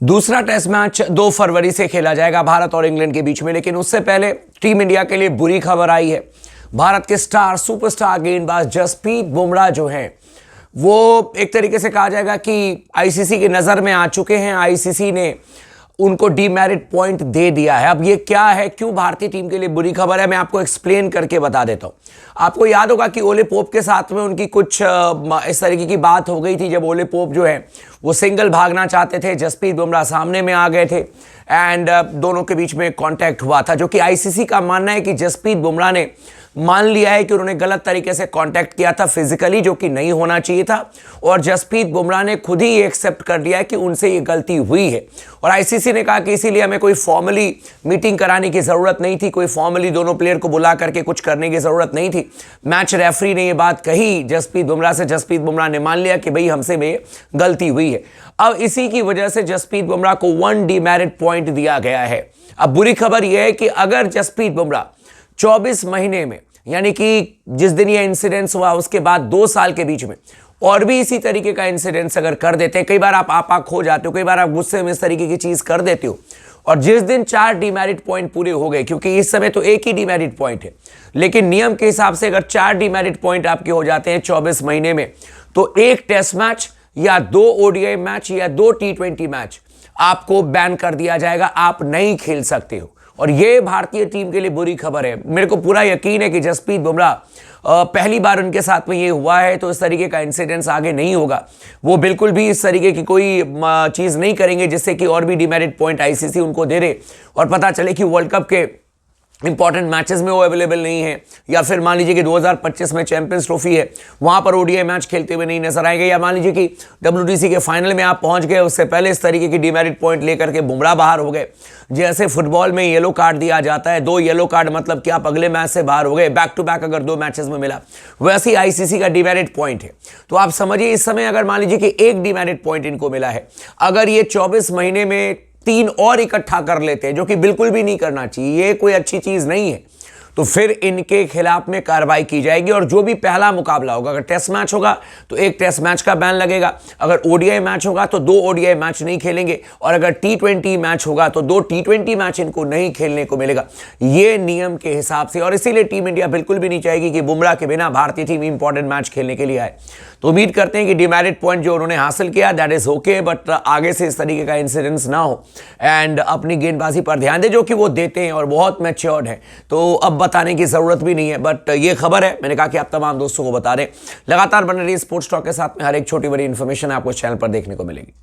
दूसरा test match 2 फरवरी से खेला जाएगा भारत और इंग्लैंड के बीच में, लेकिन उससे पहले टीम इंडिया के लिए बुरी खबर आई है। भारत के सुपरस्टार गेंदबाज जसप्रीत बुमराह जो हैं वो एक तरीके से कहा जाएगा कि आईसीसी की नज़र में आ चुके हैं। आईसीसी ने उनको डीमेरिट पॉइंट दे दिया है। अब ये क्या है, क्यों भारतीय टीम के लिए बुरी खबर है, मैं आपको एक्सप्लेन करके बता देता हूं। आपको याद होगा कि ओले पोप के साथ में उनकी कुछ इस तरीके की बात हो गई थी, जब ओले पोप जो है वो सिंगल भागना चाहते थे, जसप्रीत बुमराह सामने में आ गए थे एंड दोनों के बीच में कांटेक्ट हुआ था, जो कि आईसीसी का मानना है कि जसप्रीत बुमराह ने मान लिया है कि उन्होंने गलत तरीके से कांटेक्ट किया था फिजिकली, जो कि नहीं होना चाहिए था। और जसप्रीत बुमराह ने खुद ही एक्सेप्ट कर लिया है कि उनसे ये गलती हुई है। और आईसीसी ने कहा कि इसीलिए हमें कोई फॉर्मली मीटिंग कराने की ज़रूरत नहीं थी, कोई फॉर्मली दोनों प्लेयर को बुला करके कुछ करने की ज़रूरत नहीं थी। मैच रेफरी ने ये बात कही जसप्रीत बुमराह से, जसप्रीत बुमराह ने मान लिया कि भाई हमसे में गलती हुई है। अब इसी की वजह से जसप्रीत बुमराह को 1 डीमेरिट पॉइंट दिया गया है। अब बुरी खबर यह है कि अगर जसप्रीत बुमराह 24 महीने में, यानी कि जिस दिन ये इंसिडेंस हुआ उसके बाद 2 साल के बीच में और भी इसी तरीके का इंसिडेंस अगर कर देते हैं, कई बार आप आपा खो जाते हो, कई बार आप गुस्से में इस तरीके की चीज कर देते हो, और जिस दिन 4 डीमेरिट पॉइंट पूरे हो गए, क्योंकि इस समय तो एक ही डीमेरिट पॉइंट है, लेकिन नियम के हिसाब से अगर 4 डीमेरिट पॉइंट आपके हो जाते हैं 24 महीने में, तो 1 टेस्ट मैच या 2 ओडीआई मैच या 2 T20 मैच आपको बैन कर दिया जाएगा, आप नहीं खेल सकते हो। और ये भारतीय टीम के लिए बुरी खबर है। मेरे को पूरा यकीन है कि जसप्रीत बुमराह पहली बार उनके साथ में ये हुआ है, तो इस तरीके का इंसिडेंस आगे नहीं होगा। वो बिल्कुल भी इस तरीके की कोई चीज़ नहीं करेंगे जिससे कि और भी डीमेरिट पॉइंट आईसीसी उनको दे दे और पता चले कि वर्ल्ड कप के इंपॉर्टेंट मैचेस में वो अवेलेबल नहीं है, या फिर मान लीजिए कि 2025 में चैंपियंस ट्रॉफी है, वहां पर ओडीआई मैच खेलते हुए नहीं नजर आएंगे, या मान लीजिए कि डब्ल्यूटीसी के फाइनल में आप पहुंच गए, उससे पहले इस तरीके की डीमेरिट पॉइंट लेकर के बुमराह बाहर हो गए। जैसे फुटबॉल में येलो कार्ड दिया जाता है, 2 येलो कार्ड मतलब कि आप अगले मैच से बाहर हो गए, बैक टू बैक अगर 2 मैचेस में मिला, वैसे ही आईसीसी का डीमेरिट पॉइंट है। तो आप समझिए इस समय अगर मान लीजिए कि 1 डीमेरिट पॉइंट इनको मिला है, अगर ये 24 महीने में 3 और इकट्ठा कर लेते हैं, जो कि बिल्कुल भी नहीं करना चाहिए, ये कोई अच्छी चीज नहीं है, तो फिर इनके खिलाफ में कार्रवाई की जाएगी। और जो भी पहला मुकाबला होगा, अगर टेस्ट मैच होगा तो 1 टेस्ट मैच का बैन लगेगा, अगर ओडीआई मैच होगा तो 2 ओडीआई मैच नहीं खेलेंगे, और अगर T20 मैच होगा तो 2 T20 मैच इनको नहीं खेलने को मिलेगा, ये नियम के हिसाब से। और इसीलिए टीम इंडिया बिल्कुल भी नहीं चाहेगी कि बुमराह के बिना भारतीय टीम इंपॉर्टेंट मैच खेलने के लिए आए। तो उम्मीद करते हैं कि डीमेरिट पॉइंट जो उन्होंने हासिल किया दैट इज ओके, बट आगे से इस तरीके का इंसिडेंस ना हो एंड अपनी गेंदबाजी पर ध्यान दे, जो कि वो देते हैं और बहुत मैच्योर्ड है, तो अब बताने की जरूरत भी नहीं है। बट ये खबर है, मैंने कहा कि आप तमाम दोस्तों को बता दें। लगातार बने रहिए स्पोर्ट्स टॉक के साथ में, हर एक छोटी बड़ी इंफॉर्मेशन आपको इस चैनल पर देखने को मिलेगी।